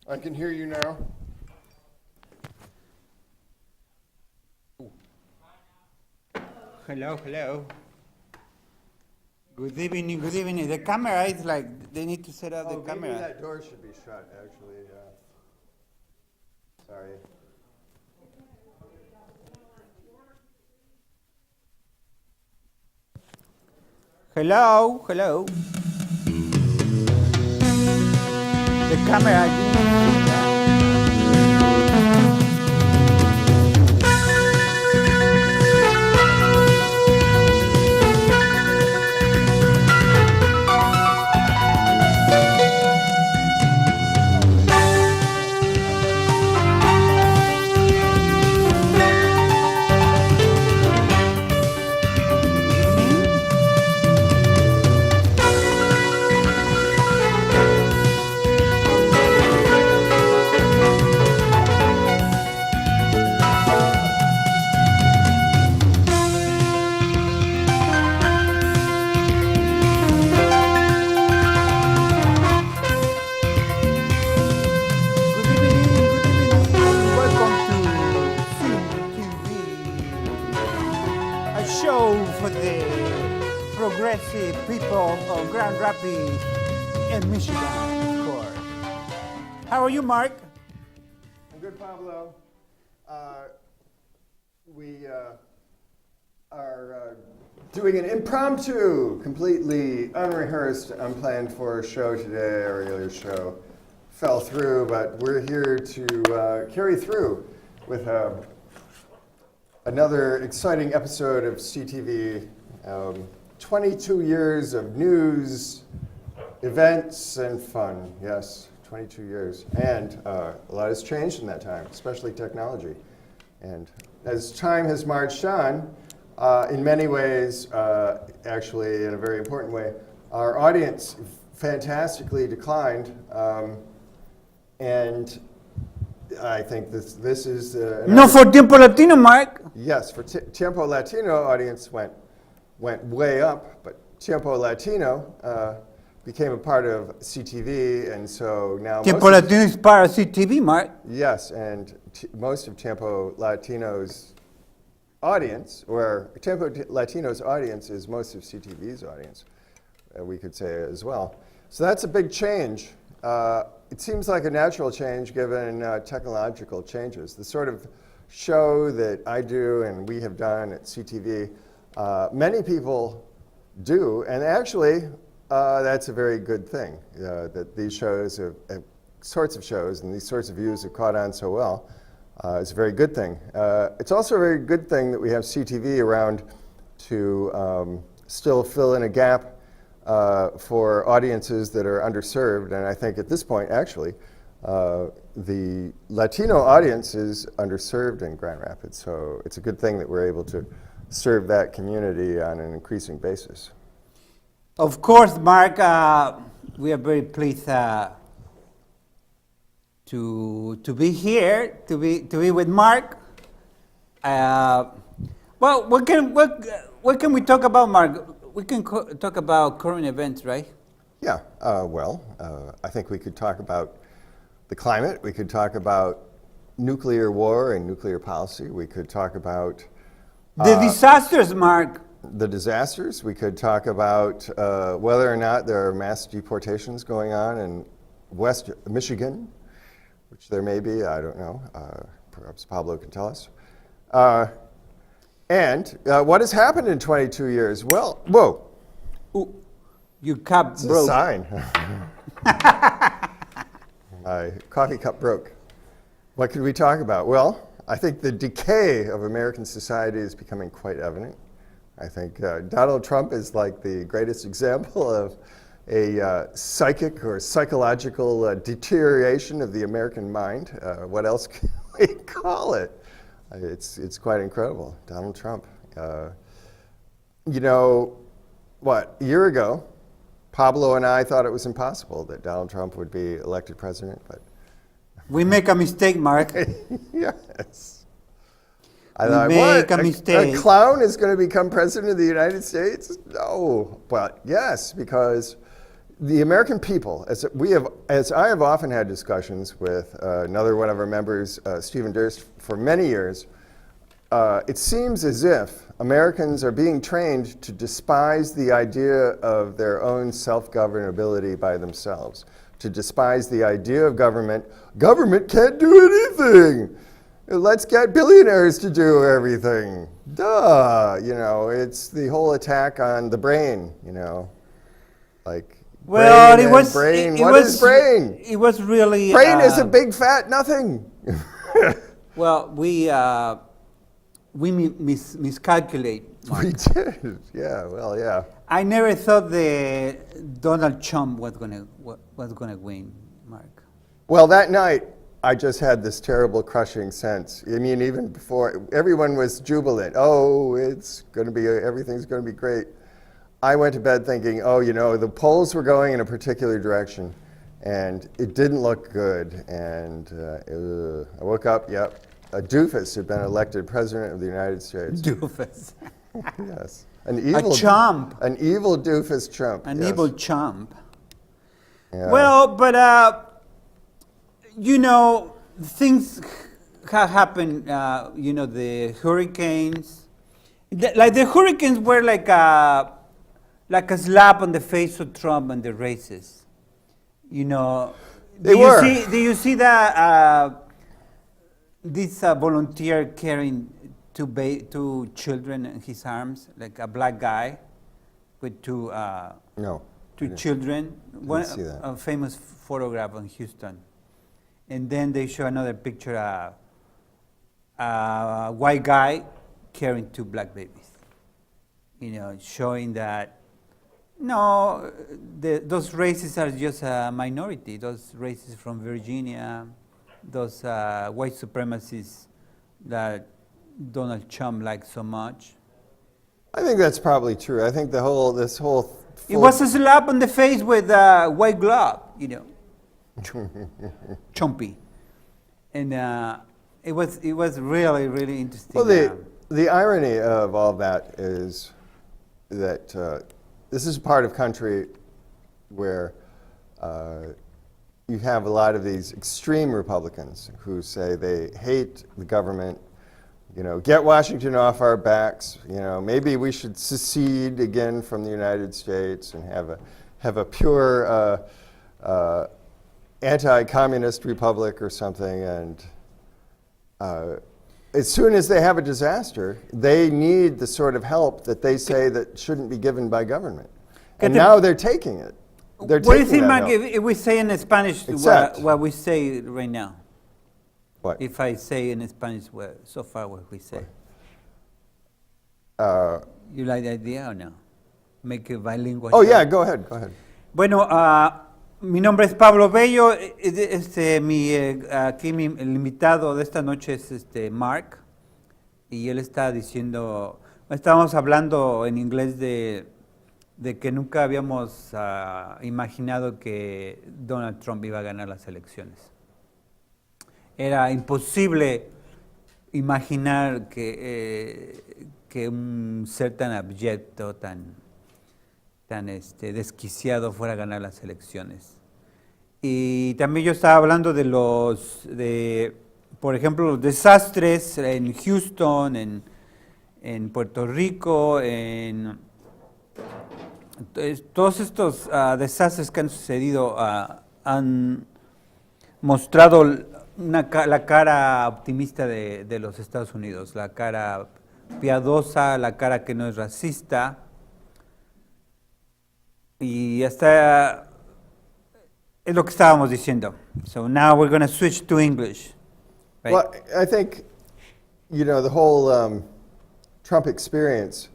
I can hear you now. Hello, hello. Good evening, good evening. The camera is like, they need to set up the camera. Maybe that door should be shut, actually. Sorry. Hello, hello. The camera, I didn't see that. Progressive people of Grand Rapids and Michigan, of course. How are you, Mark? I'm good, Pablo. We are doing an impromptu, completely unrehearsed, unplanned for show today. Our earlier show fell through, but we're here to carry through with another exciting episode of CTV. 22 years of news, events, and fun. Yes, 22 years. And a lot has changed in that time, especially technology. And as time has marched on, in many ways, actually in a very important way, our audience fantastically declined. And I think this is... no, for Tiempo Latino, Mark. Yes, for Tiempo Latino, audience went way up, but Tiempo Latino became a part of CTV, and so now Tiempo Latino is part of CTV, Mark. Yes, and most of Tiempo Latino's audience, or Tiempo Latino's audience is most of CTV's audience, we could say as well. So that's a big change. It seems like a natural change given technological changes. The sort of show that I do and we have done at CTV, many people do, and actually that's a very good thing, that these shows, sorts of shows and these sorts of views have caught on so well. It's a very good thing. It's also a very good thing that we have CTV around to still fill in a gap for audiences that are underserved, and I think at this point, actually, the Latino audience is underserved in Grand Rapids, so it's a good thing that we're able to serve that community on an increasing basis. Of course, Mark, we are very pleased to be here, to be with Mark. Well, what can we talk about, Mark? We can talk about current events, right? Yeah, I think we could talk about the climate. We could talk about nuclear war and nuclear policy. We could talk about the disasters, Mark. The disasters. We could talk about whether or not there are mass deportations going on in West Michigan, which there may be, I don't know. Perhaps Pablo can tell us. And what has happened in 22 years? Well, whoa. Ooh, your cup It's broke. a sign. My coffee cup broke. What could we talk about? Well, I think the decay of American society is becoming quite evident. I think Donald Trump is like the greatest example of a psychic or psychological deterioration of the American mind. What else can we call it? It's quite incredible. Donald Trump. You know, what, a year ago, Pablo and I thought it was impossible that Donald Trump would be elected president, but we make a mistake, Mark. Yes. We make a mistake. A clown is going to become president of the United States? No, but yes, because the American people, as I have often had discussions with another one of our members, Stephen Durst, for many years, it seems as if Americans are being trained to despise the idea of their own self-governability by themselves, to despise the idea of government. Government can't do anything. Let's get billionaires to do everything. Duh, it's the whole attack on the brain, like Well, brain it and was. brain. It What was, is brain? It was really. Brain is a big fat nothing. Well, we miscalculate. Mark. We did. Yeah. Well, yeah. I never thought that Donald Trump was gonna win, Mark. Well, that night I just had this terrible crushing sense. I mean, even before everyone was jubilant. Oh, everything's gonna be great. I went to bed thinking, oh, the polls were going in a particular direction, and it didn't look good. And I woke up. Yep. A doofus had been elected president of the United States. Doofus. Yes. A chump. An evil doofus chump. An yes. evil chump. Yeah. Well, but things have happened. The hurricanes. The hurricanes were like a slap on the face of Trump and the races. They were. Do you see that? This volunteer carrying two children in his arms, like a black guy with two children. One see that. a famous photograph in Houston, and then they show another picture, a white guy carrying two black babies. Showing that those races are just a minority. Those races from Virginia. Those white supremacists that Donald Trump likes so much. I think that's probably true. I think It was a slap on the face with a white glove, Chompy. And it was really, really interesting. Well, the irony of all that is that this is a part of country where you have a lot of these extreme Republicans who say they hate the government, get Washington off our backs, maybe we should secede again from the United States and have a pure anti-communist republic or something. And as soon as they have a disaster, they need the sort of help that they say that shouldn't be given by government. And now they're taking it. What do you think, Mark, if we say in Spanish what we say right now? What? If I say in Spanish so far what we say. You like the idea or no? Make it bilingual. Oh, yeah, go ahead. Bueno, mi nombre es Pablo Bello. Aquí el invitado de esta noche es Mark. Y él está diciendo, estábamos hablando en inglés de que nunca habíamos imaginado que Donald Trump iba a ganar las elecciones. Era imposible imaginar que un ser tan abyecto, tan desquiciado fuera a ganar las elecciones. Y también yo estaba hablando por ejemplo, los desastres en Houston, en Puerto Rico, todos estos desastres que han sucedido han mostrado la cara optimista de los Estados Unidos, la cara piadosa, la cara que no es racista. Y hasta es lo que estábamos diciendo. So now we're going to switch to English. Right? Well, I think, the whole Trump experience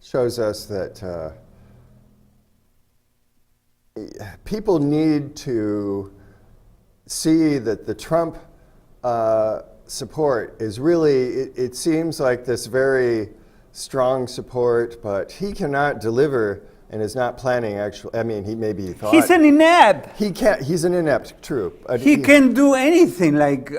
shows us that people need to see that the Trump support is really, it seems like this very strong support, but he cannot deliver and is not planning he maybe thought. He's an inept. He's an inept, true. He can do anything like.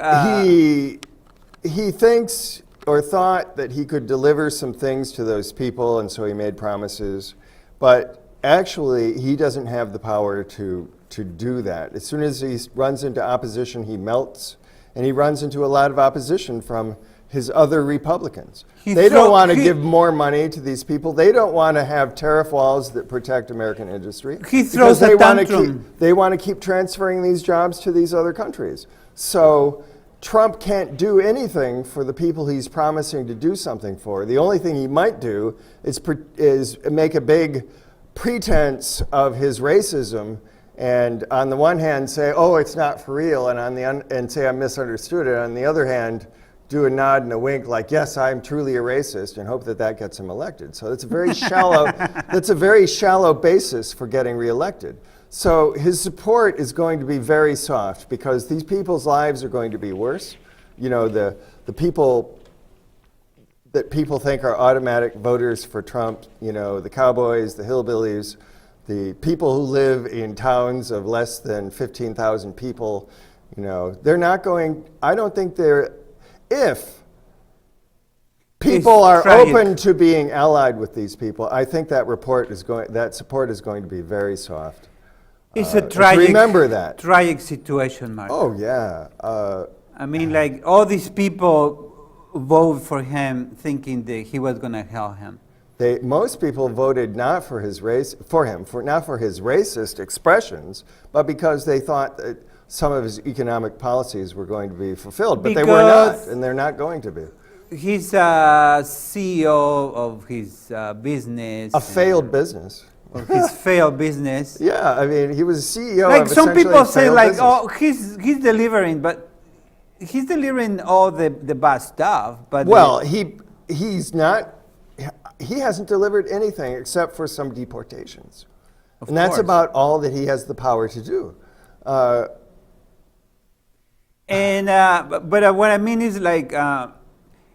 He thinks or thought that he could deliver some things to those people, and so he made promises. But actually, he doesn't have the power to do that. As soon as he runs into opposition, he melts, and he runs into a lot of opposition from his other Republicans. They don't want to give more money to these people. They don't want to have tariff walls that protect American industry. He throws a tantrum. They want to keep transferring these jobs to these other countries. So Trump can't do anything for the people he's promising to do something for. The only thing he might do is make a big pretense of his racism, and on the one hand say, "Oh, it's not for real," and say I misunderstood it. On the other hand, do a nod and a wink, like, "Yes, I'm truly a racist," and hope that gets him elected. So it's a very shallow. That's a very shallow basis for getting reelected. So his support is going to be very soft because these people's lives are going to be worse. You know, the people that people think are automatic voters for Trump, you know, the cowboys, the hillbillies, the people who live in towns of less than 15,000 people, you know, they're not going, I don't think they're, if people are open to being allied with these people, I think that support is going to be very soft. It's a tragic, remember that. Tragic situation, Mark. Oh, yeah. I mean, like, all these people vote for him thinking that he was going to help him. Most people voted not for his not for his racist expressions, but because they thought that some of his economic policies were going to be fulfilled, but they were not, and they're not going to be. He's a CEO of his business. A failed business. Of his failed business. Yeah, I mean, he was a CEO like of some people say, like, business. "Oh, he's delivering," but he's delivering all the bad stuff. But well, he's not. He hasn't delivered anything except for some deportations, and that's about all that he has the power to do. But what I mean is, like,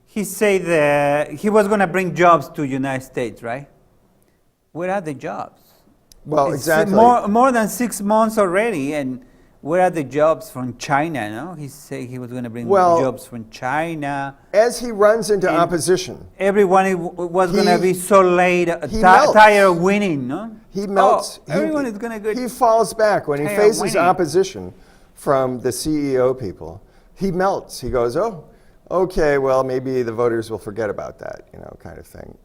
he said that he was going to bring jobs to United States, right? Where are the jobs? Well, it's exactly. More than 6 months already, and where are the jobs from China? No, he said he was going to bring jobs from China. As he runs into opposition, everyone was going to be so late, tired of winning. No, he melts. Everyone is going to go. He falls back when he faces opposition from the CEO people. He melts. He goes, "Oh, okay, well, maybe the voters will forget about that," you know, kind of thing.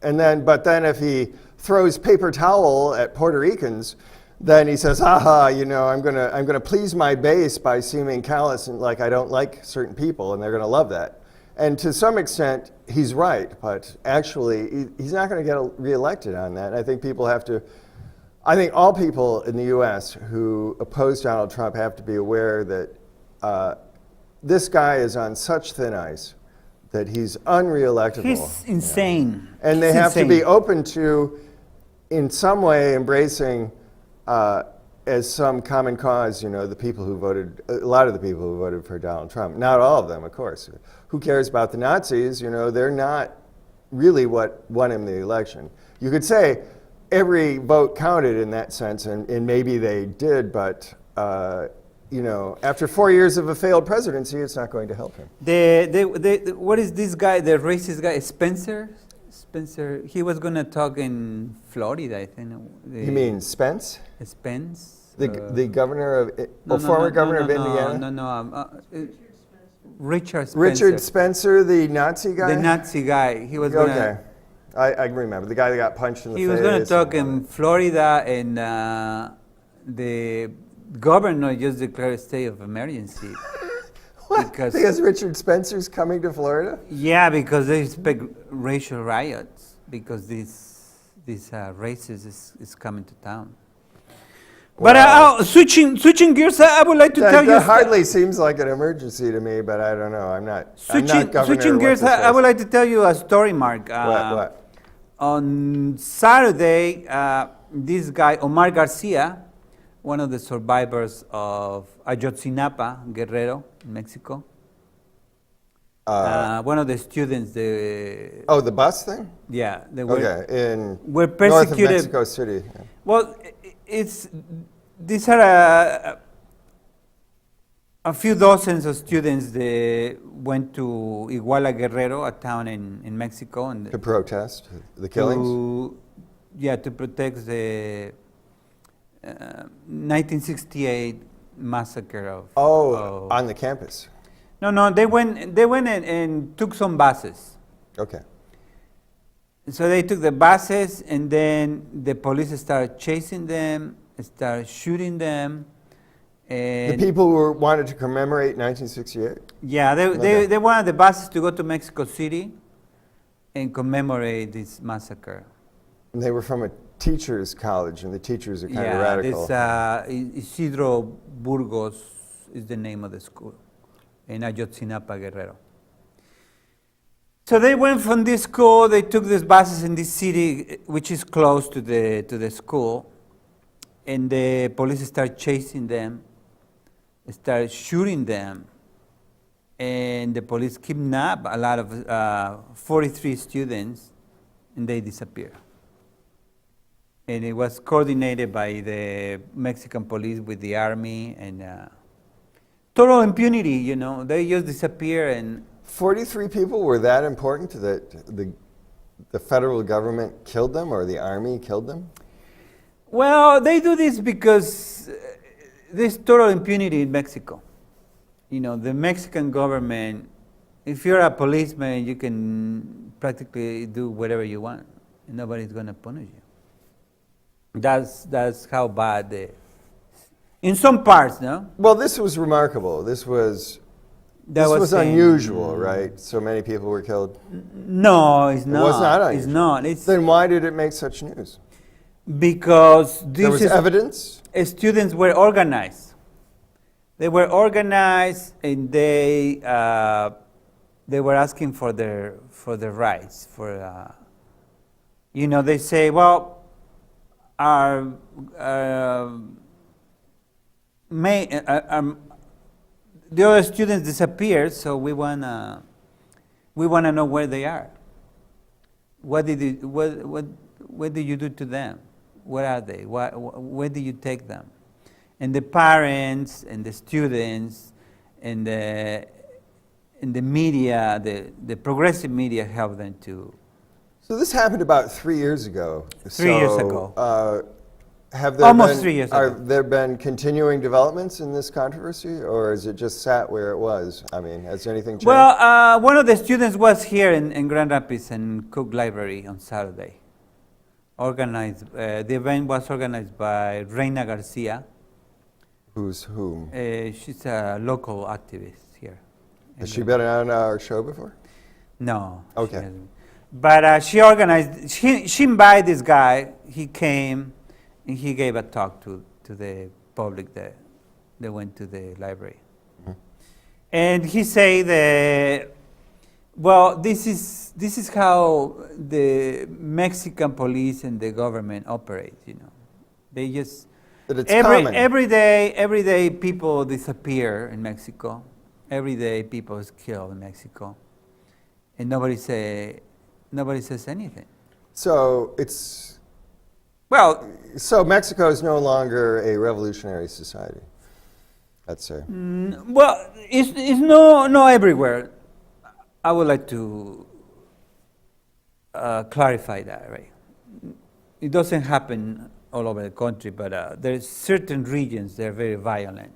But then if he throws paper towel at Puerto Ricans, then he says, "Haha, you know, I'm gonna please my base by seeming callous and like I don't like certain people, and they're gonna love that." And to some extent, he's right, but actually, he's not going to get reelected on that. I think I think all people in the U.S. who oppose Donald Trump have to be aware that this guy is on such thin ice that he's unreelectable. He's insane. You know? And they have to be open to, in some way, embracing as some common cause, you know, a lot of the people who voted for Donald Trump. Not all of them, of course. Who cares about the Nazis? You know, they're not really what won him the election. You could say every vote counted in that sense, and maybe they did, but you know, after 4 years of a failed presidency, it's not going to help him. What is this guy, the racist guy, Spencer? He was going to talk in Florida, I think. You mean Spence? Spence? The governor of, former governor of Indiana? No. Richard Spencer. Richard Spencer, the Nazi guy? The Nazi guy. He was going to... Okay. I remember. The guy that got punched in the face. He was going to talk in Florida, and the governor just declared a state of emergency. What? Because Richard Spencer's coming to Florida? Yeah, because they expect racial riots because this racist is coming to town. Well, but switching gears, I would like to tell you. That hardly seems like an emergency to me, but I don't know. I'm not governor. Switching gears, I would like to tell you a story, Mark. What? On Saturday, this guy, Omar Garcia, one of the survivors of Ayotzinapa, Guerrero, in Mexico. One of the students. The bus thing? Yeah. Were persecuted. North of Mexico City. Yeah. Well, these are a few dozens of students that went to Iguala Guerrero, a town in Mexico. And to protest the killings? To protest the 1968 massacre of. Oh, on the campus. No, they went and took some buses. Okay. So they took the buses, and then the police started chasing them, started shooting them. The And people who wanted to commemorate 1968? yeah, they wanted the buses to go to Mexico City and commemorate this massacre. And they were from a teacher's college, and the teachers are kind of Yeah, radical. this Isidro Burgos is the name of the school in Ayotzinapa, Guerrero. So they went from this school, they took these buses in this city, which is close to the school, and the police started chasing them, started shooting them, and the police kidnapped a lot of 43 students, and they disappeared. And it was coordinated by the Mexican police with the army, and total impunity, you know, they just disappear. And 43 people were that important that the federal government killed them, or the army killed them? well, they do this because there's total impunity in Mexico. You know, the Mexican government, if you're a policeman, you can practically do whatever you want, and nobody's going to punish you. That's how bad in some parts, no? Well, this was remarkable. This was unusual, right? So many people were killed. No, it's not. It was not It's unusual. not. It's Then why did it make such news? because There was evidence? students were organized. They were organized, and they were asking for their rights. They say, well, our the other students disappeared, so we wanna know where they are. What did you do to them? Where are they? Where did you take them? And the parents and the students and the media, the progressive media, helped them to. So this happened about 3 years ago. 3 years ago. Have there Almost been, 3 years are ago. there been continuing developments in this controversy, or is it just sat where it was? I mean, has anything changed? Well, one of the students was here in Grand Rapids and Cook Library on Saturday. The event was organized by Reina Garcia. Who's whom? She's a local activist here. Has she been on our show before? No. she Okay. hasn't. But she organized. She invited this guy. He came, and he gave a talk to the public that went to the library. Mm-hmm. And he said that, well, this is how the Mexican police and the government operate. You know, they just That it's common. every day people disappear in Mexico. Every day people is killed in Mexico, and nobody says anything. So it's Well, so Mexico is no longer a revolutionary society, let's say. well, it's no everywhere. I would like to clarify that, right? It doesn't happen all over the country, but there's certain regions that are very violent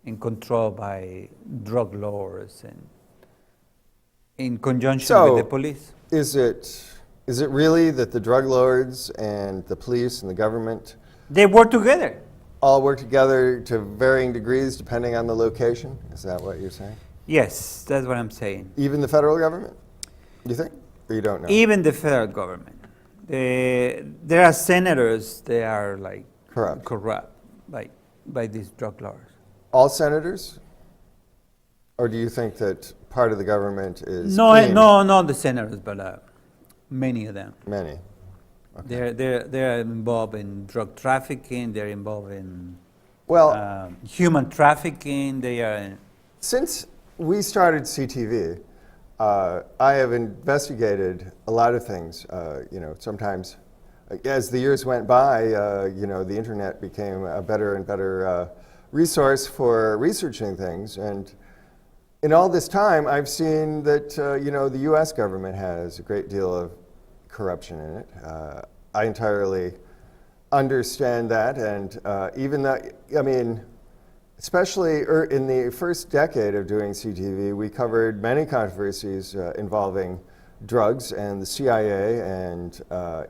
and controlled by drug lords and in conjunction So- with the police. Is it really that the drug lords and the police and the government They work together. all work together to varying degrees depending on the location? Is that what you're saying? Yes, that's what I'm saying. Even the federal government? You think? Or you don't know? Even the federal government. There are senators that are like Corrupt. by these drug lords. All senators? Or do you think that part of the government is No, clean? not the senators, but many of them. Many. Okay. They're involved in drug trafficking. They're involved in Well, human trafficking. They are. since we started CTV, I have investigated a lot of things. Sometimes as the years went by, the internet became a better and better resource for researching things. And in all this time, I've seen that, the U.S. government has a great deal of corruption in it. I entirely understand that, and even that, I mean, especially in the first decade of doing CTV, we covered many controversies involving drugs and the CIA and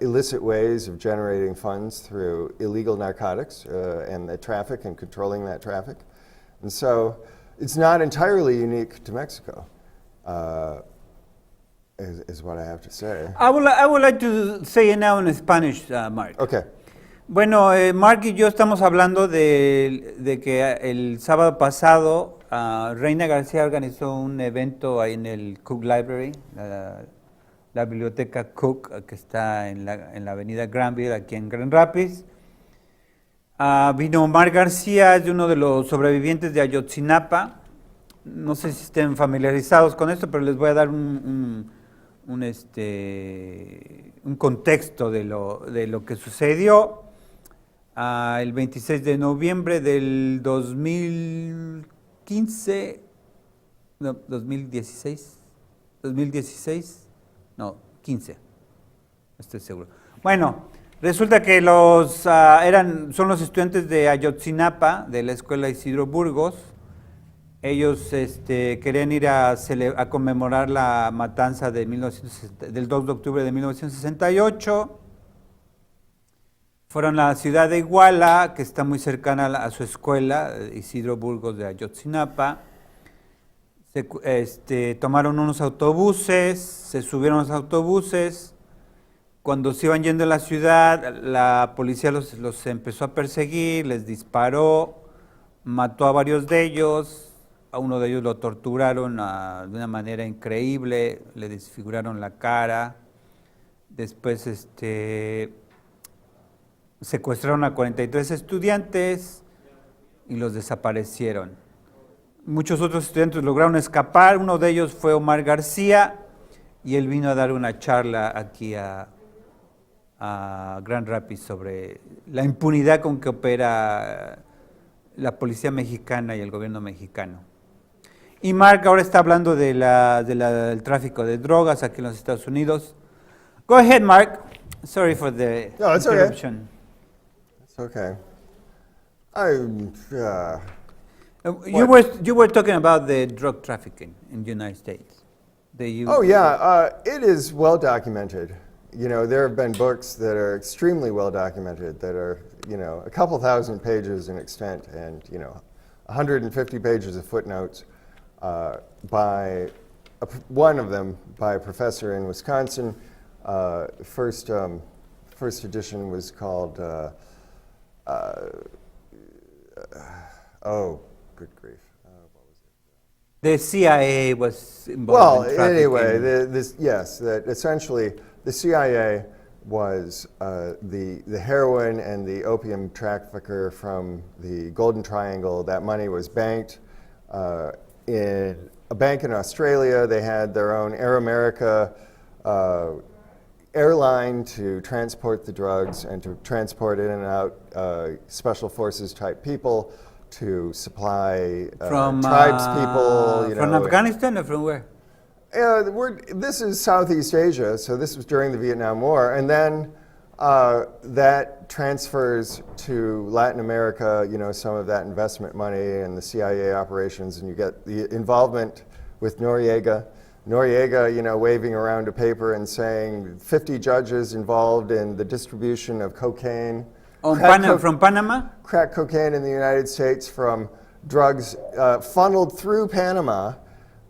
illicit ways of generating funds through illegal narcotics and the traffic and controlling that traffic. And so it's not entirely unique to Mexico, is what I have to say. I would like to say it now in Spanish, Mark. Okay. Bueno, Mark y yo estamos hablando de que el sábado pasado Reina García organizó un evento ahí en el Cook Library, la biblioteca Cook, que está en la avenida Granville, aquí en Grand Rapids. Vino Mark García, es uno de los sobrevivientes de Ayotzinapa. No sé si estén familiarizados con esto, pero les voy a dar un contexto de lo que sucedió. El 26 de noviembre del 2015, no, 2016, no, 15, no estoy seguro. Bueno, resulta que son los estudiantes de Ayotzinapa, de la escuela Isidro Burgos. Ellos querían ir a conmemorar la matanza del 2 de octubre de 1968. Fueron a la ciudad de Iguala, que está muy cercana a su escuela, Isidro Burgos de Ayotzinapa. Tomaron unos autobuses, se subieron a los autobuses. Cuando se iban yendo a la ciudad, la policía los empezó a perseguir, les disparó, mató a varios de ellos. A uno de ellos lo torturaron de una manera increíble, le desfiguraron la cara. Después secuestraron a 43 estudiantes y los desaparecieron. Muchos otros estudiantes lograron escapar. Uno de ellos fue Omar García y él vino a dar una charla aquí a Grand Rapids sobre la impunidad con que opera la policía mexicana y el gobierno mexicano. Y Mark ahora está hablando del tráfico de drogas aquí en los Estados Unidos. Go ahead, Mark. Sorry for the interruption. It's okay. You were talking about the drug trafficking in the United States. It is well documented. You know, there have been books that are extremely well documented that are, a couple thousand pages in extent and, 150 pages of footnotes by one of them by a professor in Wisconsin. First edition was called, good grief. What was it? The CIA was involved in trafficking. Well, anyway, that essentially the CIA was the heroin and the opium trafficker from the Golden Triangle. That money was banked in a bank in Australia. They had their own Air America airline to transport the drugs and to transport in and out special forces type people to supply tribes people. From Afghanistan or from where? This is Southeast Asia, so this was during the Vietnam War, and then that transfers to Latin America, some of that investment money and the CIA operations, and you get the involvement with Noriega, waving around a paper and saying 50 judges involved in the distribution of cocaine. From Panama? Crack cocaine in the United States from drugs funneled through Panama.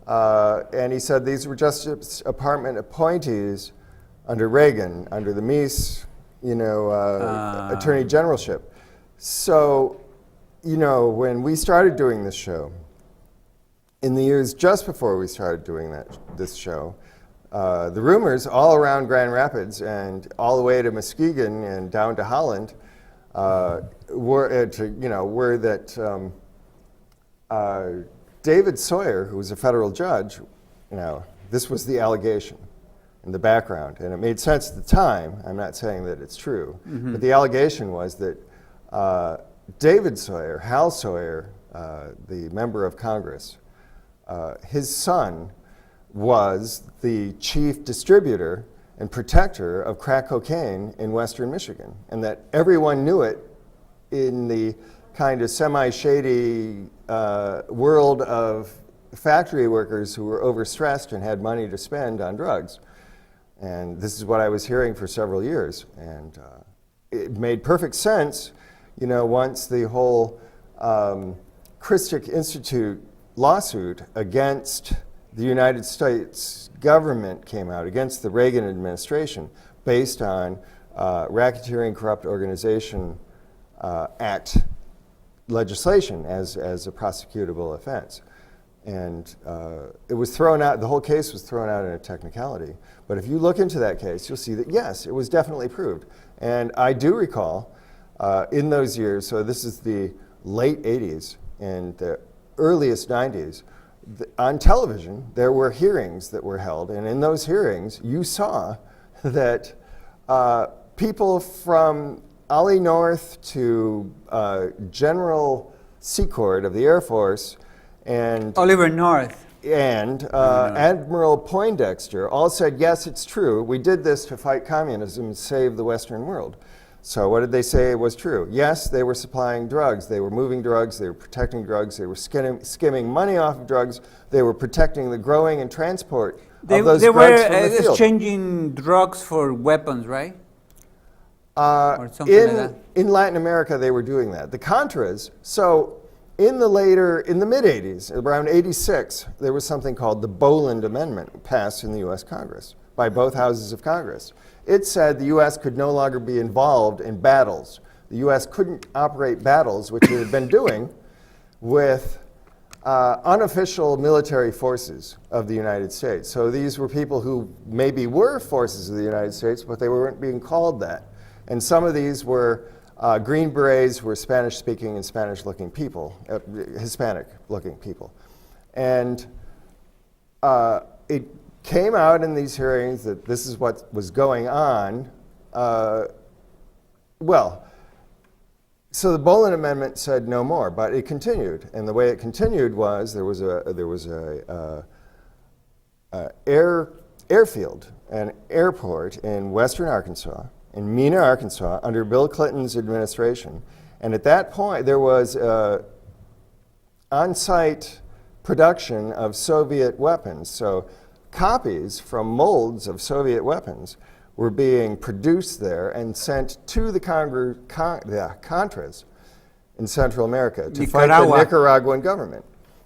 And he said these were Justice Department appointees under Reagan, under the Mies, Attorney Generalship. So, when we started doing this show, in the years just before we started doing this show, the rumors all around Grand Rapids and all the way to Muskegon and down to Holland were that David Sawyer, who was a federal judge, this was the allegation in the background, and it made sense at the time. I'm not saying that it's true, but the allegation was that David Sawyer, Hal Sawyer, the member of Congress, his son was the chief distributor and protector of crack cocaine in western Michigan, and that everyone knew it in the kind of semi-shady world of factory workers who were overstressed and had money to spend on drugs. And this is what I was hearing for several years. And it made perfect sense, you know, once the whole Christic Institute lawsuit against the United States government came out, against the Reagan administration, based on Racketeering Corrupt Organization Act legislation as a prosecutable offense. And it was thrown out, the whole case was thrown out in a technicality. But if you look into that case, you'll see that yes, it was definitely proved. And I do recall in those years, so this is the late 80s and the earliest 90s, on television, there were hearings that were held. And in those hearings, you saw that people from Ollie North to General Secord of the Air Force and Oliver North. And Admiral Poindexter all said, yes, it's true. We did this to fight communism and save the Western world. So what did they say was true? Yes, they were supplying drugs. They were moving drugs. They were protecting drugs. They were skimming money off of drugs. They were protecting the growing and transport of those they drugs were from the field. exchanging drugs for weapons, right? Or something like that. In Latin America, they were doing that. The Contras, so in the mid-'80s, around 86, there was something called the Boland Amendment passed in the U.S. Congress by both houses of Congress. It said the U.S. could no longer be involved in battles. The U.S. couldn't operate battles, which it had been doing, with unofficial military forces of the United States. So these were people who maybe were forces of the United States, but they weren't being called that. And some of these were Green Berets, were Spanish-speaking and Spanish-looking people, Hispanic-looking people. And it came out in these hearings that this is what was going on. So the Boland Amendment said no more, but it continued. And the way it continued was there was a airfield, an airport in western Arkansas, in Mena, Arkansas, under Bill Clinton's administration. And at that point, there was on-site production of Soviet weapons. So copies from molds of Soviet weapons were being produced there and sent to the Contras in Central America to fight the Nicaraguan government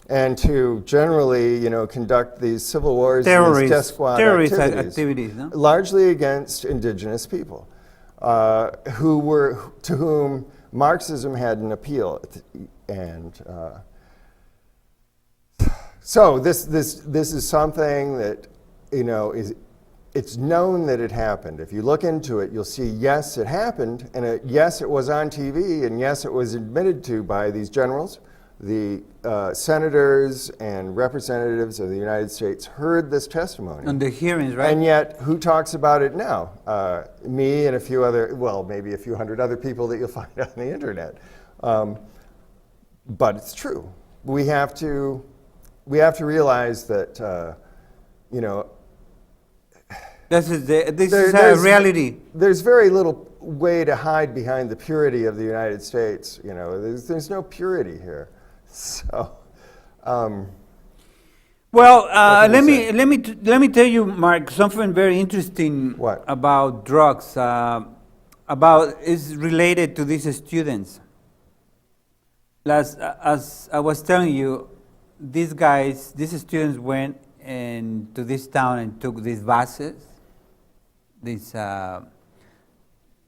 and to generally, conduct these civil wars, these death squad activities, no? Largely against indigenous people, to whom Marxism had an appeal, and so this is something that it's known that it happened. If you look into it, you'll see, yes, it happened, and yes, it was on TV, and yes, it was admitted to by these generals. The senators and representatives of the United States heard this testimony. On the hearings, right? And yet, who talks about it now? Me and a few other, maybe a few hundred other people that you'll find on the internet. But it's true. We have to realize that, this is a reality. There's very little way to hide behind the purity of the United States. There's no purity here. So, let me tell you, Mark, something very interesting. What? About drugs. Is related to these students. As I was telling you, these students went to this town and took these buses. So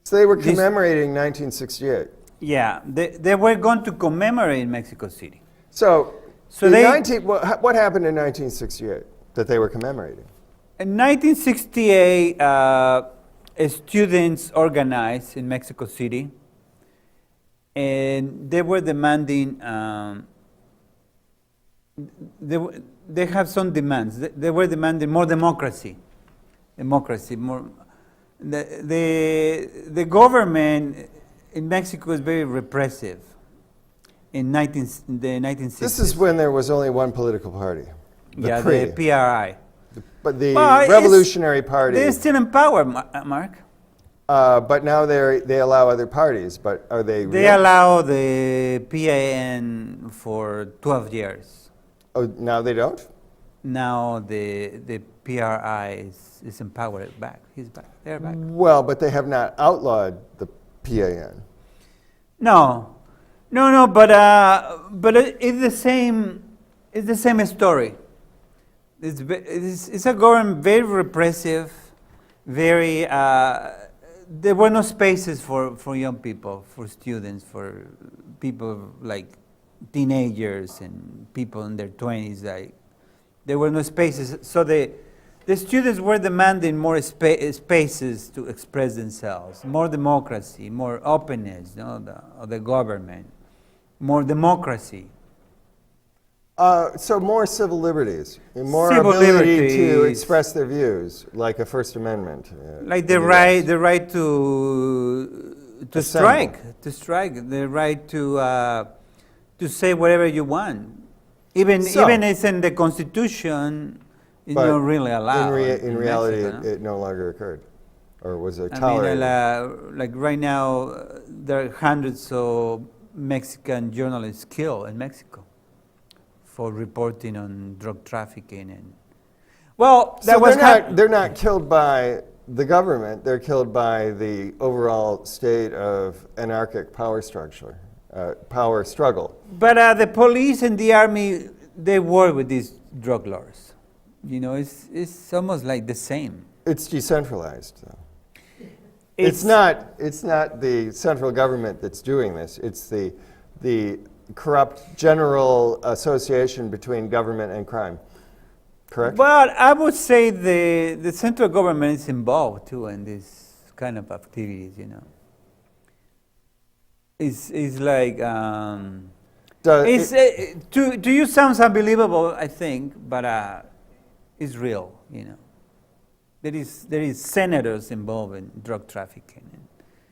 they were commemorating 1968. Yeah, they were going to commemorate in Mexico City. So what happened in 1968 that they were commemorating? In 1968, students organized in Mexico City, and they were demanding. They have some demands. They were demanding more democracy. More. The government in Mexico is very repressive. In the 1960s. This is when there was only one political party. The PRI. But the Well, Revolutionary Party. they're still in power, Mark. But now they allow other parties. But are they? They allow the PAN for 12 years. Oh, now they don't. Now the PRI is in power back. He's back. They're back. Well, but they have not outlawed the PAN. No, but it's the same. It's the same story. It's a government very repressive, very. There were no spaces for young people, for students, for people like teenagers and people in their 20s. Like, there were no spaces, so the students were demanding more spaces to express themselves, more democracy, more openness, of the government, more democracy. So more civil liberties, and more Civil ability to liberties. express their views, like a First Amendment. Like in the US. right to Assemble. strike, the right to say whatever you want, even So- it's in the Constitution. It's But not really allowed. in reality, Mexico, no? it no longer occurred, or was it I mean, tolerated? like right now, there are hundreds of Mexican journalists killed in Mexico for reporting on drug trafficking and. Well, that So was they're not killed by the government. They're killed by the overall state of anarchic power structure, power struggle. But the police and the army, they work with these drug lords. It's almost like the same. It's decentralized, though. It's not the central government that's doing this. It's the corrupt general association between government and crime. Correct? Well, I would say the central government is involved too in this kind of activities. It's like to you sounds unbelievable, I think, but it's real. There is senators involved in drug trafficking.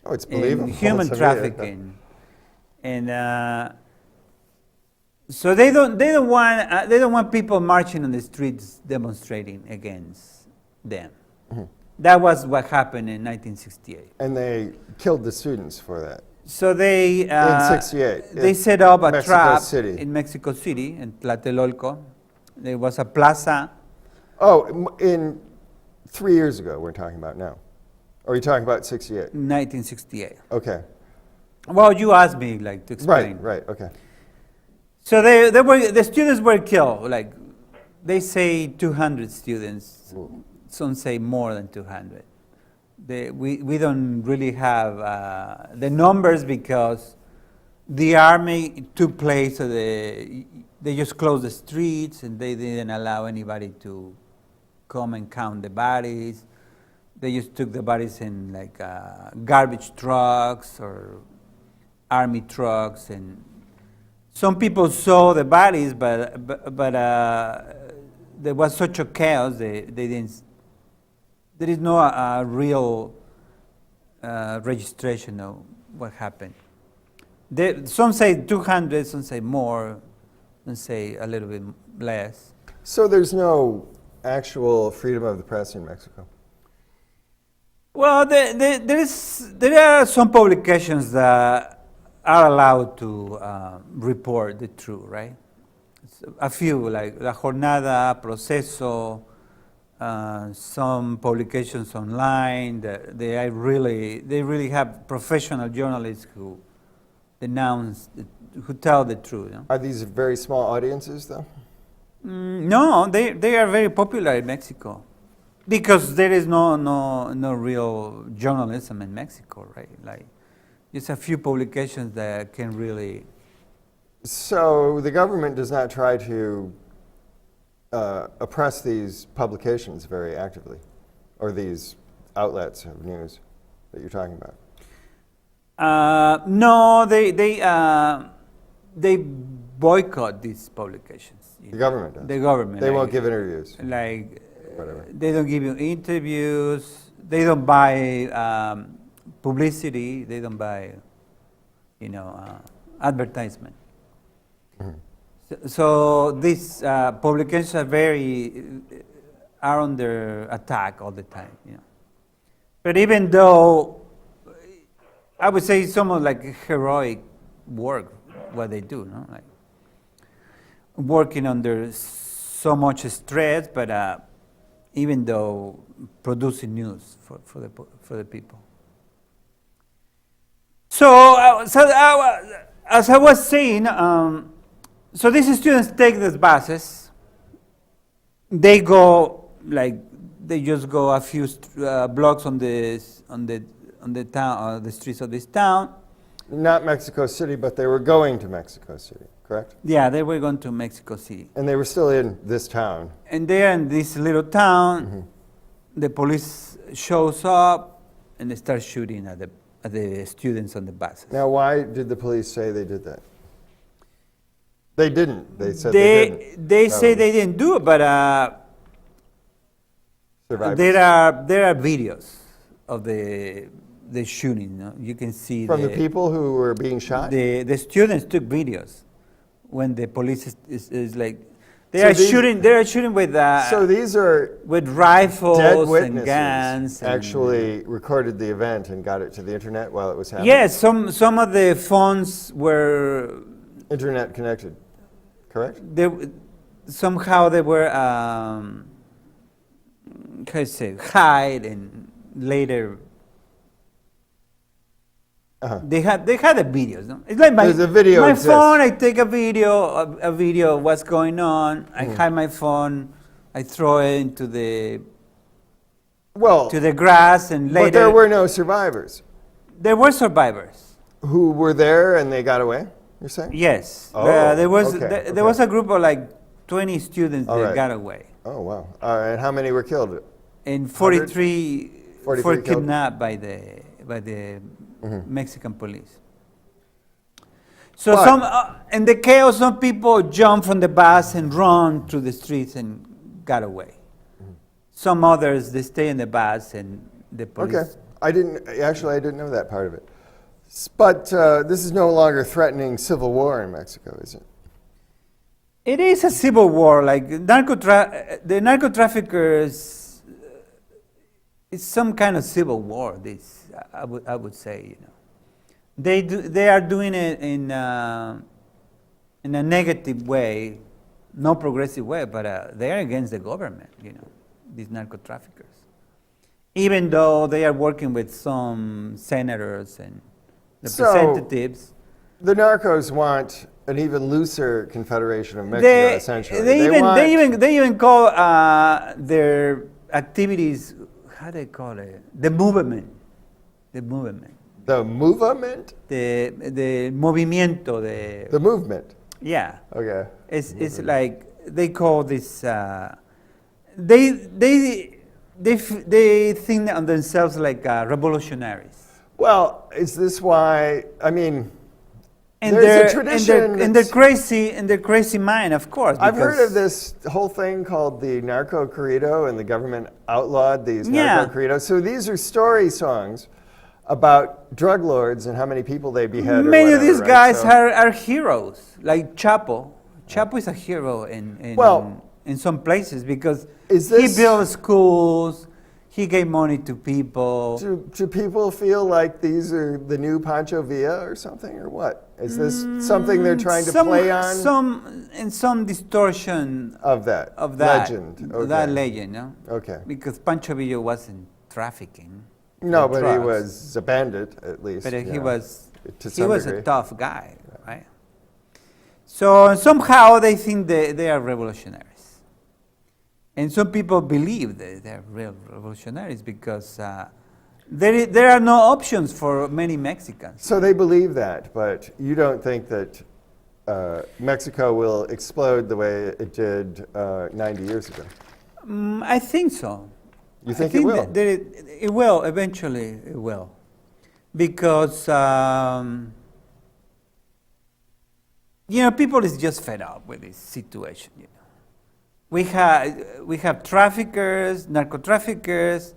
Oh, it's believable. And human It's trafficking, and so they don't want people marching on the streets demonstrating against them. Mm-hmm. That was what happened in 1968. And they killed the students for that. So they In 68. they set up a Mexico trap City. in Mexico City in Tlatelolco. There was a plaza. Oh, in 3 years ago, we're talking about now. Or are you talking about 68? 1968. Okay. Well, you asked me like to explain. Right, okay. So the students were killed. Like they say 200 students. Some say more than 200. We don't really have the numbers because the army took place. So they just closed the streets and they didn't allow anybody to come and count the bodies. They just took the bodies in like garbage trucks or army trucks, and some people saw the bodies, but there was such a chaos they didn't. There is no real registration of what happened. Some say 200, some say more, some say a little bit less. So there's no actual freedom of the press in Mexico? Well, there are some publications that are allowed to report the truth, right? A few, like La Jornada, Proceso, some publications online. They really have professional journalists who who tell the truth. Are these very small audiences, though? No, they are very popular in Mexico because there is no real journalism in Mexico, right? Like, just a few publications that can really. So the government does not try to oppress these publications very actively, or these outlets of news that you're talking about? No, they boycott these publications. The government does? The government. They won't give interviews? Like, Whatever. they don't give you interviews. They don't buy publicity. They don't buy, advertisement. Mhm. So these publications are very are under attack all the time, you know. But even though I would say it's almost like heroic work what they do, no? Like working under so much stress, but even though producing news for the people. As I was saying, so these students take these buses. They go they just go a few blocks on the town, the streets of this town. Not Mexico City, but they were going to Mexico City, correct? Yeah, they were going to Mexico City. And they were still in this town. And there in this little town, the police shows up and they start shooting at the students on the buses. Now, why did the police say they did that? They didn't. They said they didn't. They say they didn't do it, but there are videos of the shooting. You know? You can see from the people who were being shot. The students took videos when the police is like they are shooting with so these are with rifles dead witnesses and guns. Actually recorded the event and got it to the internet while it was happening. Yes, some of the phones were internet connected, correct? Somehow they were hide and later. They had the videos. No? It's like my phone. I take a video of what's going on. I hide my phone. I throw it into the grass, and later. But there were no survivors. There were survivors who were there and they got away. You're saying? Yes. Oh, there was a group of like 20 students that got away. Oh wow! And how many were killed? And 43 were kidnapped by the Mexican police. So in the chaos, some people jumped from the bus and run through the streets and got away. Some others, they stay in the bus and the police. Okay, I didn't know that part of it. But this is no longer threatening civil war in Mexico, is it? It is a civil war. Like the narco traffickers, it's some kind of civil war. I would say, you know, they are doing it in a negative way, no progressive way, but they are against the government. You know, these narco traffickers, even though they are working with some senators and representatives. So, the narcos want an even looser confederation of Mexico, essentially. They even call their activities, how do they call it? The movement. The movement. The movement? The movimiento. The movement. Yeah. Okay. It's like they call this. They think of themselves like revolutionaries. Well, is this why? I mean, and there's a tradition. In their crazy mind, of course. I've heard of this whole thing called the narco corrido, and the government outlawed these narco corridos. So these are story songs about drug lords and how many people they behead. Many of these guys are heroes, like Chapo. Chapo is a hero in some places because he built schools. He gave money to people. Do people feel like these are the new Pancho Villa or something, or what? Is this something they're trying to play on? Some distortion of that legend. Okay. That legend, no? Okay. Because Pancho Villa wasn't trafficking. No, but drugs. He was a bandit at least. But he was a tough guy, right? So somehow they think they are revolutionaries. And some people believe that they're real revolutionaries because there are no options for many Mexicans. So they believe that, but you don't think that Mexico will explode the way it did 90 years ago? I think so. You think it will? It will, eventually it will. Because, people is just fed up with this situation, you know. We have traffickers, narco traffickers.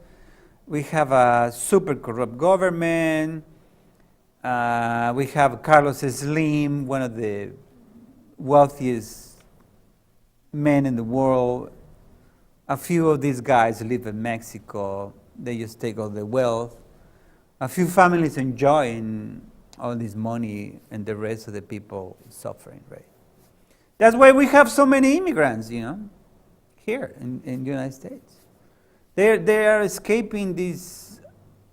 We have a super corrupt government. We have Carlos Slim, one of the wealthiest men in the world, A few of these guys live in Mexico. They just take all the wealth. A few families enjoying all this money, and the rest of the people suffering, right? That's why we have so many immigrants, here in the United States. They are escaping this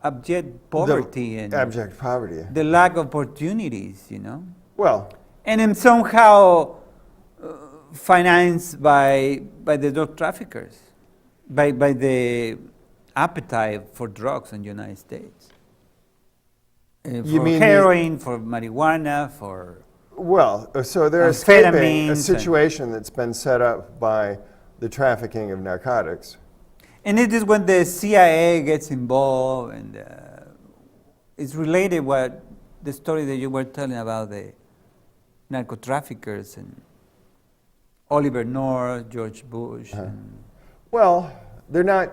abject poverty and abject poverty. the lack of opportunities, Well, and then somehow financed by the drug traffickers, by the appetite for drugs in the United States. For mean heroin, for marijuana, for so they're escaping a amphetamines situation that's been set up by the trafficking of narcotics. and it is when the CIA gets involved, and it's related what the story that you were telling about the narco traffickers and Oliver North, George Bush. Well, they're not,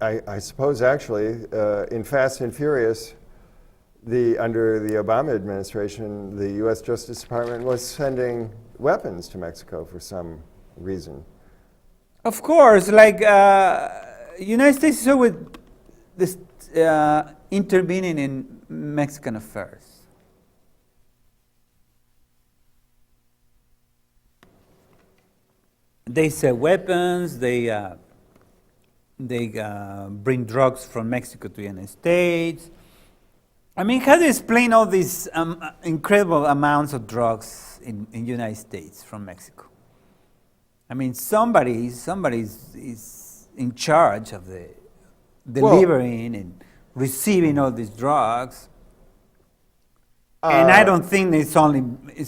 I suppose actually, in Fast and Furious, under the Obama administration, the U.S. Justice Department was sending weapons to Mexico for some reason. Of course, like United States is always this, intervening in Mexican affairs. They sell weapons. They bring drugs from Mexico to the United States. I mean, how do you explain all these incredible amounts of drugs in the United States from Mexico? I mean, somebody is in charge of the delivering and receiving all these drugs. And I don't think it's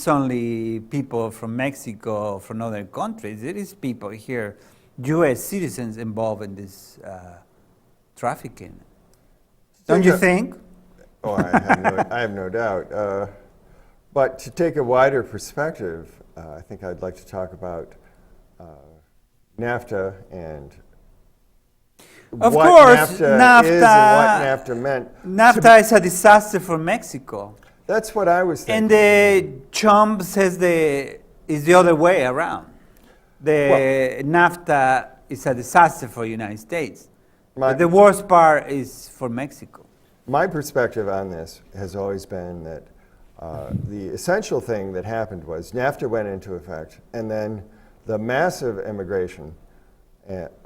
only people from Mexico or from other countries. It is people here, U.S. citizens involved in this trafficking. Don't you think? Oh, I have no doubt. But to take a wider perspective, I think I'd like to talk about NAFTA and Of what course, NAFTA is and what NAFTA meant. NAFTA is a disaster for Mexico. That's what I was thinking. And the Trump says is the other way around. NAFTA is a disaster for the United States. But the worst part is for Mexico. My perspective on this has always been that the essential thing that happened was NAFTA went into effect, and then the massive immigration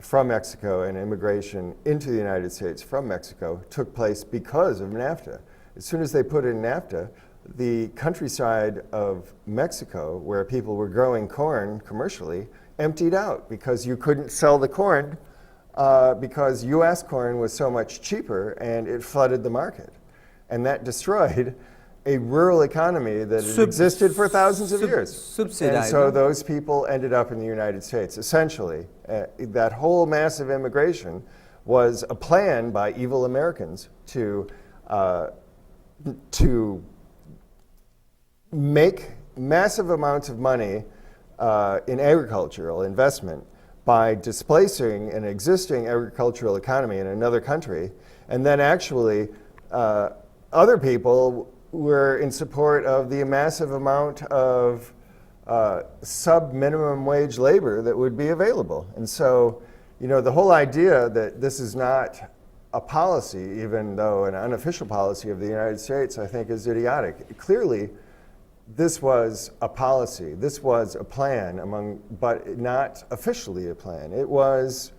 from Mexico and immigration into the United States from Mexico took place because of NAFTA. As soon as they put in NAFTA, the countryside of Mexico, where people were growing corn commercially, emptied out because you couldn't sell the corn because U.S. corn was so much cheaper, and it flooded the market. And that destroyed a rural economy that had existed for thousands of years. Subsidized. And so those people ended up in the United States. Essentially, that whole massive immigration was a plan by evil Americans to make massive amounts of money in agricultural investment by displacing an existing agricultural economy in another country, and then actually other people were in support of the massive amount of sub-minimum wage labor that would be available. And so, the whole idea that this is not a policy, even though an unofficial policy of the United States, I think is idiotic. Clearly, this was a policy, this was a plan, but not officially a plan. It was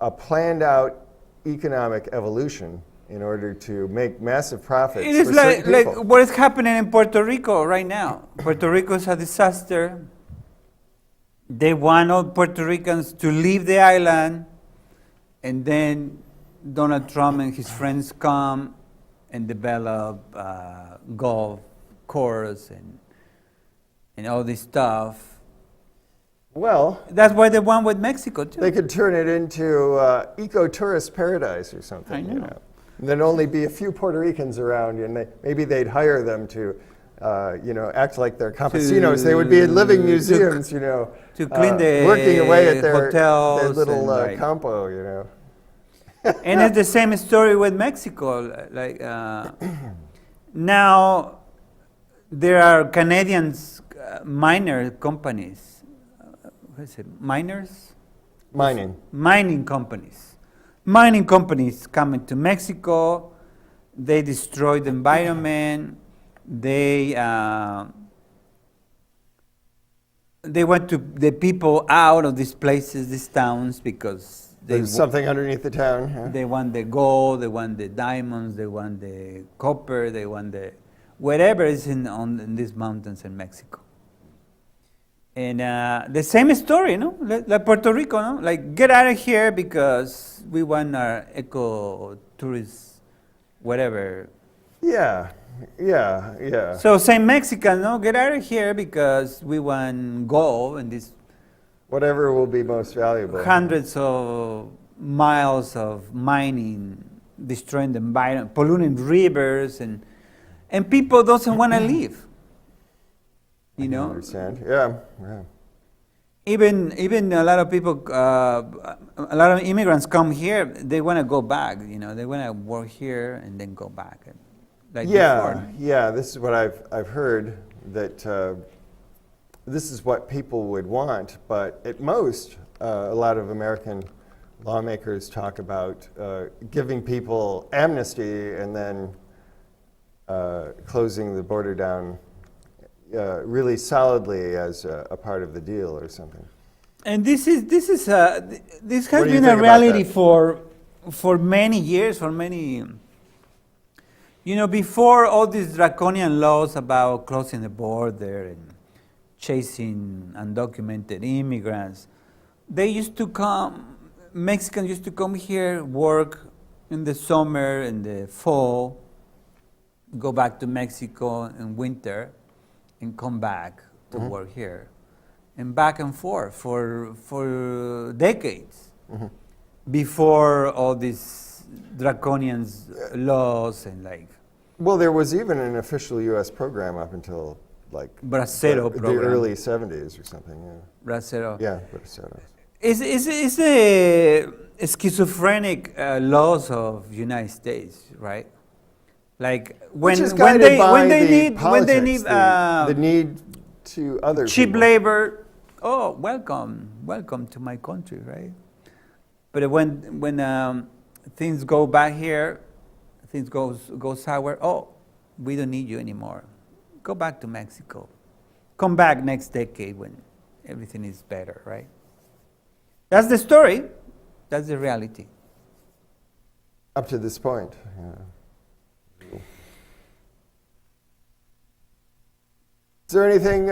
a planned out economic evolution in order to make massive profits. It is for certain like people. what is happening in Puerto Rico right now. Puerto Rico is a disaster. They want all Puerto Ricans to leave the island, and then Donald Trump and his friends come and develop golf course and all this stuff. Well, That's why they want with Mexico too. they could turn it into eco-tourist paradise or something. I know. And then only be a few Puerto Ricans around, and maybe they'd hire them to, act like they're campesinos. They would be in living museums, to clean the working away at their hotels little and, right. campo, And it's the same story with Mexico. Like now, there are Canadian miner companies. What is it? Miners? Mining companies. Mining companies come into Mexico. They destroy the environment. They want to the people out of these places, these towns, because There's something underneath the town. Yeah. they want the gold, they want the diamonds, they want the copper, they want the whatever is in these mountains in Mexico. And the same story, no? Like Puerto Rico, no? Like, get out of here because we want our eco-tourist, whatever. Yeah. So same Mexican, no? Get out of here because we want gold and these Whatever will be most valuable. hundreds of miles of mining, destroying the environment, polluting rivers, and people doesn't want to leave. You know, I understand. Yeah. even a lot of people, a lot of immigrants come here. They want to go back. You know, they want to work here and then go back. Like before. Yeah. This is what I've heard, that this is what people would want. But at most, a lot of American lawmakers talk about giving people amnesty and then closing the border down really solidly as a part of the deal or something. And this has What been do you a think about reality that? for many years, for many. You know, before all these draconian laws about closing the border and chasing undocumented immigrants, they used to come. Mexicans used to come here, work in the summer and the fall, go back to Mexico in winter, and come back to work here, and back and forth for decades before all these draconian laws and like. Well, there was even an official U.S. program up until like Bracero the program. early 70s or something. Yeah. Bracero. Yeah, Bracero. Is the schizophrenic laws of United States, right? Like Which is when guided by they the need politics, the the need to other cheap people. labor, oh, welcome to my country, right? But when things go back here, things go sour. Oh, we don't need you anymore. Go back to Mexico. Come back next decade when everything is better, right? That's the story. That's the reality. Up to this point. Yeah. Is there anything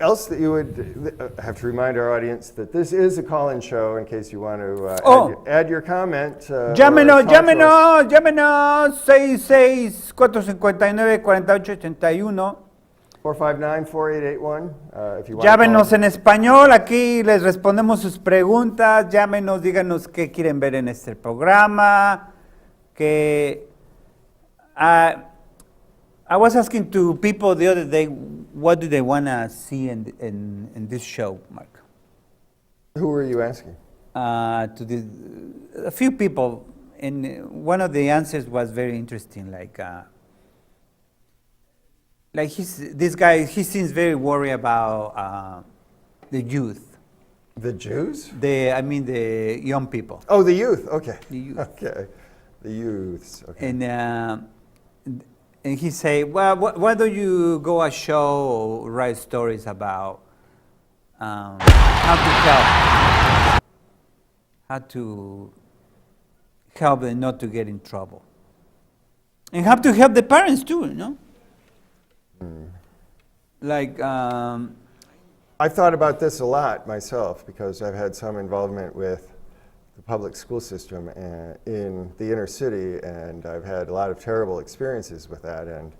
else that you would have to remind our audience that this is a call-in show in case you want to add your comment? Llámenos 66-459-4881. 459-4881. If you want Llámenos to en español, aquí les respondemos sus preguntas. Llámenos, díganos qué quieren ver en este programa. I was asking to people the other day, what do they want to see in this show, Mark? Who were you asking? A few people, and one of the answers was very interesting. This guy, he seems very worried about the youth. The Jews? The young people. Oh, the youth. Okay. The youth. Okay. The youths. Okay. And he say, well, why don't you go a show or write stories about how to help them not to get in trouble, and how to help the parents too, you know? I've thought about this a lot myself because I've had some involvement with the public school system in the inner city, and I've had a lot of terrible experiences with that, and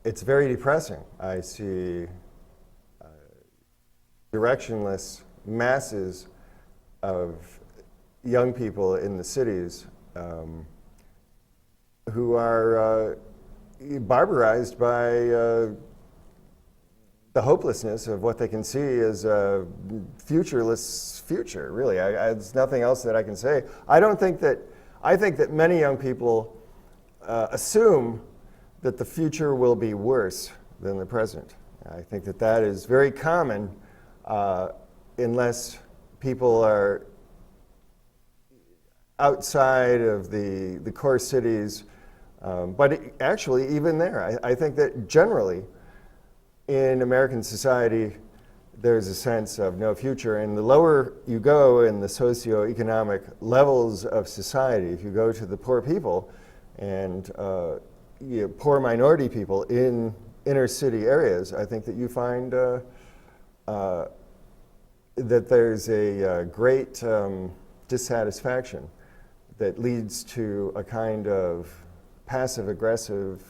it's very depressing. I see directionless masses of young people in the cities who are barbarized by the hopelessness of what they can see as a futureless future, really. There's nothing else that I can say. I think that many young people assume that the future will be worse than the present. I think that is very common unless people are outside of the core cities. But actually, even there, I think that generally in American society, there's a sense of no future. And the lower you go in the socioeconomic levels of society, if you go to the poor people and poor minority people in inner city areas, I think that you find that there's a great dissatisfaction that leads to a kind of passive-aggressive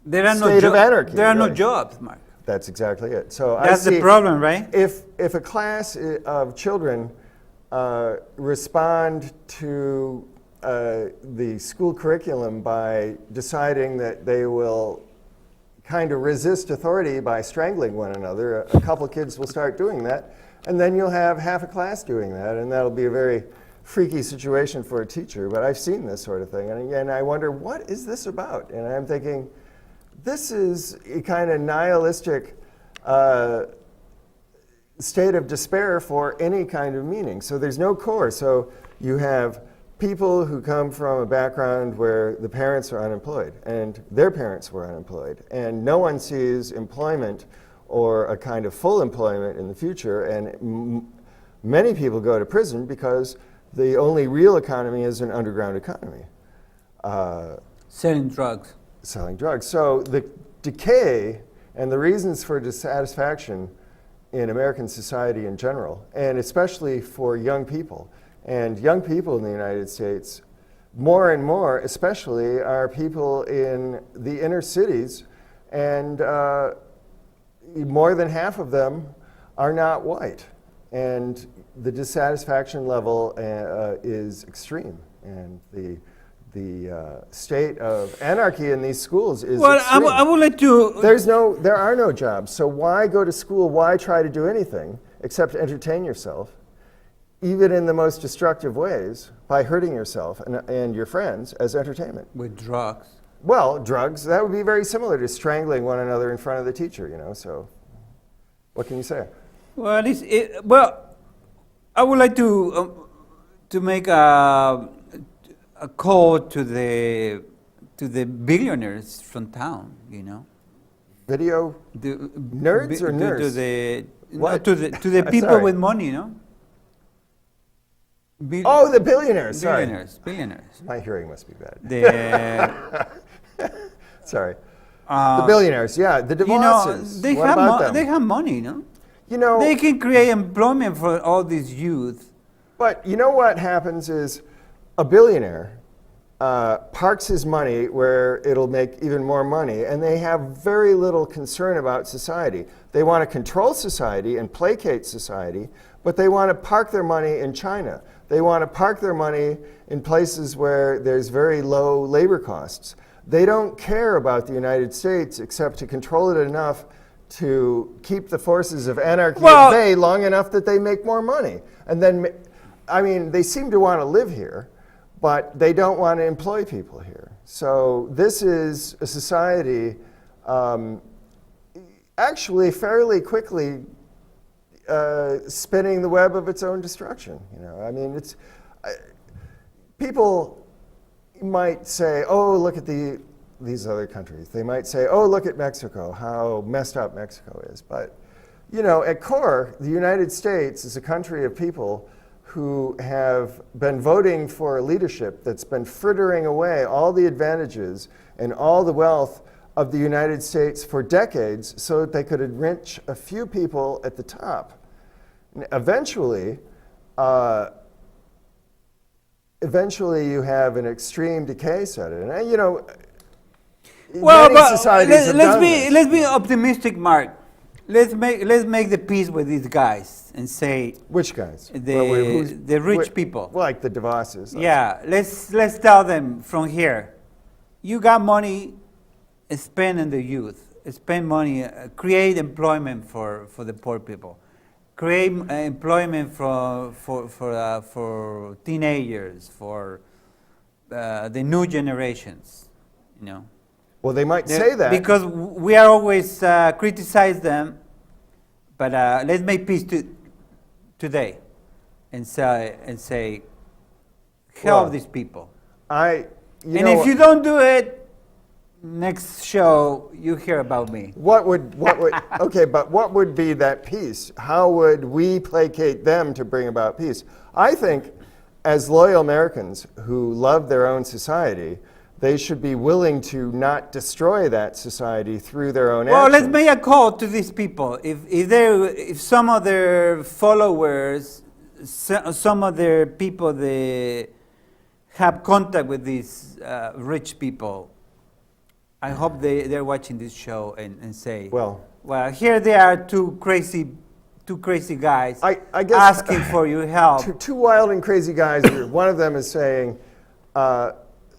state of anarchy. There are no really. jobs, Mark. That's exactly it. So That's I see the problem, right? If a class of children respond to the school curriculum by deciding that they will kind of resist authority by strangling one another, a couple of kids will start doing that, and then you'll have half a class doing that, and that'll be a very freaky situation for a teacher. But I've seen this sort of thing, and again, I wonder, what is this about? And I'm thinking, this is a kind of nihilistic state of despair for any kind of meaning. So there's no core. So you have people who come from a background where the parents are unemployed and their parents were unemployed, and no one sees employment or a kind of full employment in the future, and many people go to prison because the only real economy is an underground economy. Selling drugs. Selling drugs. So the decay and the reasons for dissatisfaction in American society in general, and especially for young people. And young people in the United States, more and more especially, are people in the inner cities, and more than half of them are not white. And the dissatisfaction level is extreme, and the state of anarchy in these schools is extreme. I would like to... There are no jobs, so why go to school? Why try to do anything except entertain yourself, even in the most destructive ways, by hurting yourself and your friends as entertainment? With drugs. Well, drugs, that would be very similar to strangling one another in front of the teacher, so what can you say? Well, I would like to make a call to the billionaires from town, Video nerds or nerds? To the people Sorry. with money, The billionaires, sorry. Billionaires. My hearing must be bad. The, Sorry. The billionaires, yeah, the DeVosses. they What have about them? they have money, They can create employment for all these youth. But you know what happens is a billionaire parks his money where it'll make even more money, and they have very little concern about society. They want to control society and placate society, but they want to park their money in China. They want to park their money in places where there's very low labor costs. They don't care about the United States except to control it enough to keep the forces of anarchy at bay long enough that they make more money. And then, they seem to want to live here, but they don't want to employ people here. So this is a society actually fairly quickly spinning the web of its own destruction. People might say, oh, look at these other countries. They might say, oh, look at Mexico, how messed up Mexico is. But, at core, the United States is a country of people who have been voting for a leadership that's been frittering away all the advantages and all the wealth of the United States for decades so that they could enrich a few people at the top. And eventually you have an extreme decay set in. And, many societies have done this. Let's be optimistic, Mark. Let's make the peace with these guys and say Which guys? The rich people. Like the DeVosses. Yeah, let's tell them from here. You got money, spend on the youth. Spend money, create employment for the poor people. Create employment for teenagers, for the new generations. Well, they might say that. Because we are always criticize them, but let's make peace today. and say, help Well, these people. And If you don't do it, next show you hear about me. okay, but what would be that peace? How would we placate them to bring about peace? I think as loyal Americans who love their own society, they should be willing to not destroy that society through their own Well, actions. let's make a call to these people. If some of their followers, some of their people, they have contact with these rich people, I hope they're watching this show and say, Well, here they are, two crazy guys I guess asking for your help. two wild and crazy guys. One of them is saying,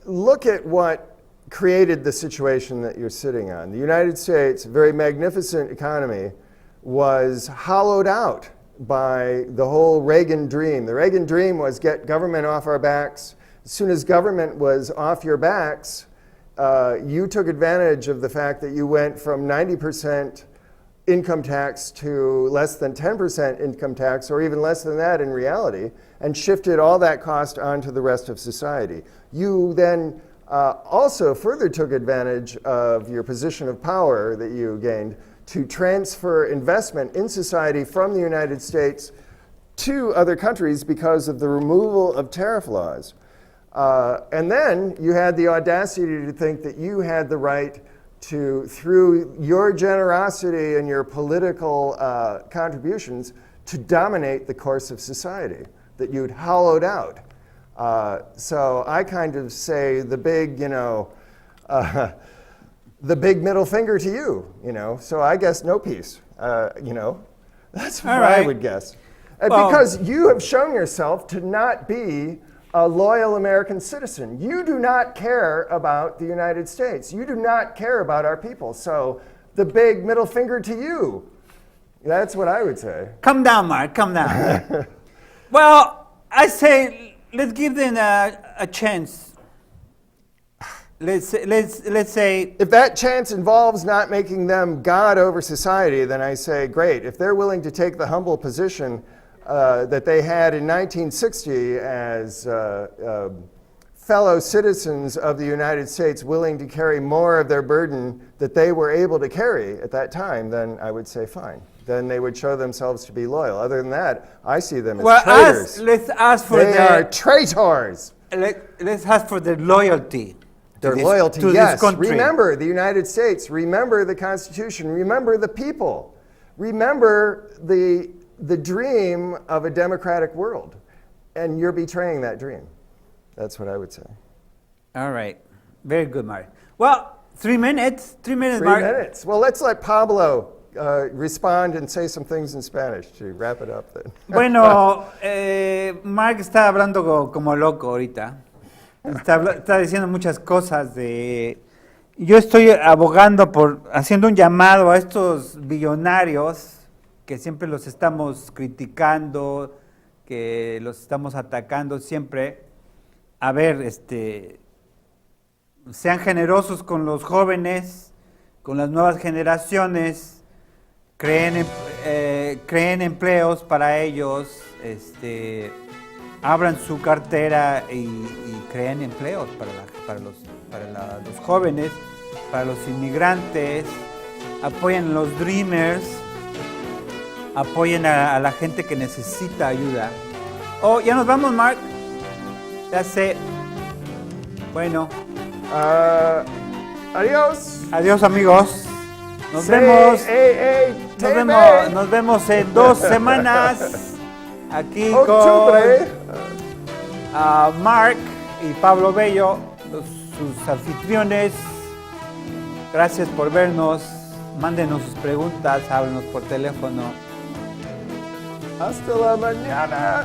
look at what created the situation that you're sitting on. The United States, a very magnificent economy, was hollowed out by the whole Reagan dream. The Reagan dream was get government off our backs. As soon as government was off your backs, you took advantage of the fact that you went from 90% income tax to less than 10% income tax, or even less than that in reality, and shifted all that cost onto the rest of society. You then also further took advantage of your position of power that you gained to transfer investment in society from the United States to other countries because of the removal of tariff laws. And then you had the audacity to think that you had the right to, through your generosity and your political contributions, to dominate the course of society that you'd hollowed out. So I kind of say the big, the big middle finger to you, So I guess no peace, That's what I would guess. Because you have shown yourself to not be a loyal American citizen. You do not care about the United States. You do not care about our people. So the big middle finger to you. That's what I would say. Come down, Mark, come down. Well, I say let's give them a chance. Let's say if that chance involves not making them God over society, then I say great. If they're willing to take the humble position that they had in 1960 as fellow citizens of the United States, willing to carry more of their burden that they were able to carry at that time, then I would say fine. Then they would show themselves to be loyal. Other than that, I see them as traitors. Let's ask for they are traitors. Let's ask for their loyalty. Their loyalty, yes. Remember the United States. Remember the Constitution. Remember the people. Remember the dream of a democratic world. And you're betraying that dream. That's what I would say. All right. Very good, Mark. Well, 3 minutes. 3 minutes, Mark. 3 minutes. Well, let's let Pablo respond and say some things in Spanish to wrap it up then. Bueno, Mark está hablando como loco ahorita. Está diciendo muchas cosas yo estoy abogando haciendo un llamado a estos billonarios que siempre los estamos criticando, que los estamos atacando siempre. A ver, sean generosos con los jóvenes, con las nuevas generaciones, creen empleos para ellos, abran su cartera y creen empleos para los jóvenes, para los inmigrantes, apoyen a los dreamers, apoyen a la gente que necesita ayuda. Oh, ya nos vamos, Mark. Ya sé. Bueno. Adiós. Adiós, amigos. Nos vemos en 2 semanas aquí con Mark y Pablo Bello, sus anfitriones. Gracias por vernos. Mándenos sus preguntas, háblenos por teléfono. Hasta la mañana.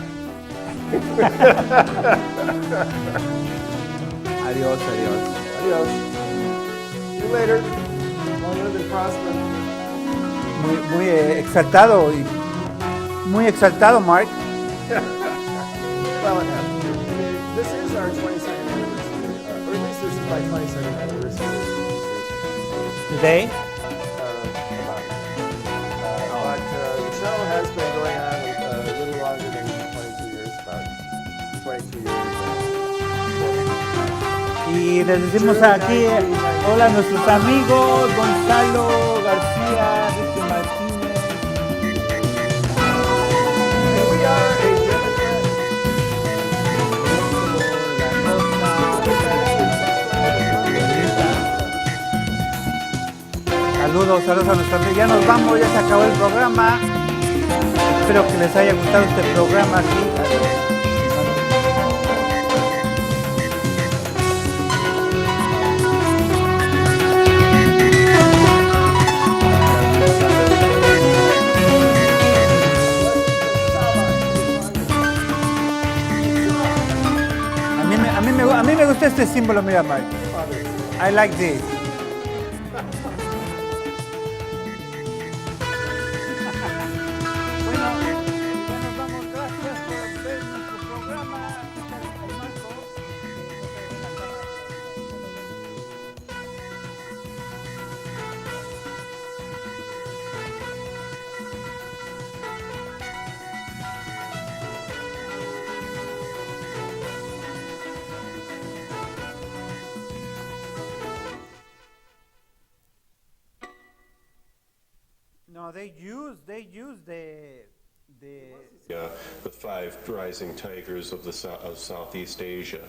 Adiós. Adiós. See you later. Long live and prosper. Muy exaltado Mark. Well, this is our 22nd anniversary, or at least this is my 22nd anniversary. Today? But the show has been going on a little longer than 22 years. Y les decimos aquí, hola a nuestros amigos, Gonzalo García, Ricky Martínez. We are a Democrat. Saludos, saludos a nuestros amigos. Ya nos vamos, ya se acabó el programa. Espero que les haya gustado este programa aquí. A mí me gusta este símbolo, mira, Mark. I like this. Bueno, ya nos vamos. Gracias por ver nuestro programa. No, they use the The five rising tigers of Southeast Asia.